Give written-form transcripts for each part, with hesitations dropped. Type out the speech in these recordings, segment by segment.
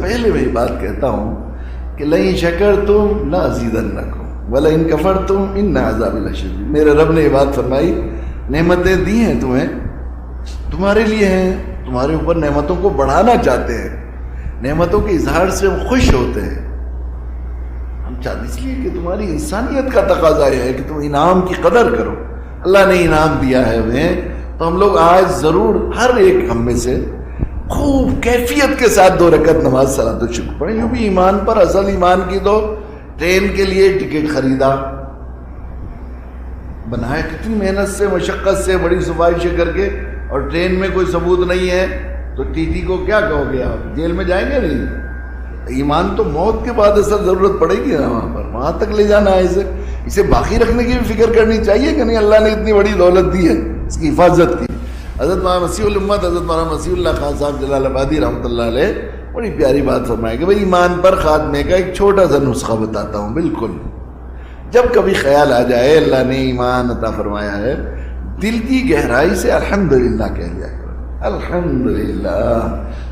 پہلے میں یہ بات کہتا ہوں کہ لئن شکرتم لازیدنکم ولئن کفرتم ان عذابی لشدید. میرے رب نے یہ بات فرمائی، نعمتیں دی ہیں تمہیں، تمہارے لیے ہیں، تمہارے اوپر نعمتوں کو بڑھانا چاہتے ہیں، نعمتوں کے اظہار سے ہم خوش ہوتے ہیں. ہم چاہتے اس لیے کہ تمہاری انسانیت کا تقاضا یہ ہے کہ تم انعام کی قدر کرو. اللہ نے انعام دیا ہے ہمیں، تو ہم لوگ آج ضرور ہر ایک ہم میں سے خوب کیفیت کے ساتھ 2 رکعت نماز صلاۃ الشکر پڑھیں. یوں بھی ایمان پر، اصل ایمان کی تو ٹرین کے لیے ٹکٹ خریدا، بنایا کتنی محنت سے، مشقت سے، بڑی صفائشیں کر کے، اور ٹرین میں کوئی ثبوت نہیں ہے تو ٹی ٹی کو کیا کہو گے آپ؟ جیل میں جائیں گے نہیں؟ ایمان تو موت کے بعد اصل ضرورت پڑے گی نا، وہاں پر وہاں تک لے جانا ہے. اسے باقی رکھنے کی بھی فکر کرنی چاہیے کہ نہیں، اللہ نے اتنی بڑی دولت دی ہے، اس کی حفاظت کی. حضرت مولانا مسیح الامت حضرت مولانا مسیح اللہ خان صاحب جلال آبادی رحمۃ اللہ علیہ بڑی پیاری بات فرمائے کہ بھئی ایمان پر خاتمے کا ایک چھوٹا سا نسخہ بتاتا ہوں. بالکل جب کبھی خیال آ جائے اللہ نے ایمان عطا فرمایا ہے، دل کی گہرائی سے الحمدللہ کہہ لیا کرو، الحمدللہ.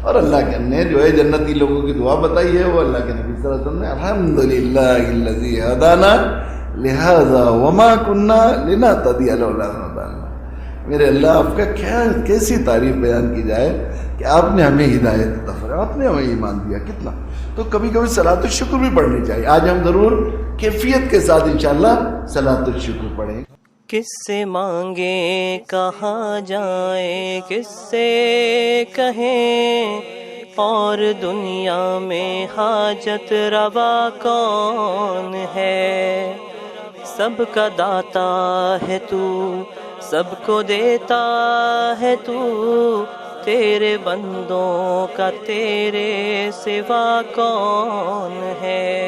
اور اللہ کے نے جو ہے جنتی لوگوں کی دعا بتائی ہے، وہ اللہ کے نبی صلی اللہ علیہ وسلم نے الحمدللہ الذی ہدانا لہذا وما کننا لنہتدی لولا ان ہدانا. میرے اللہ آپ کا کیا کیسی تعریف بیان کی جائے کہ آپ نے ہمیں ہدایت عطا فرمائی، آپ نے ہمیں ایمان دیا. کتنا تو کبھی کبھی صلاۃ الشکر بھی پڑھنی چاہیے. آج ہم ضرور کیفیت کے ساتھ انشاءاللہ صلاۃ الشکر پڑھیں. کس سے مانگیں کہاں جائیں، کس سے کہیں، اور دنیا میں حاجت روا کون ہے. سب کا داتا ہے تو، سب کو دیتا ہے تو، تیرے بندوں کا تیرے سوا کون ہے.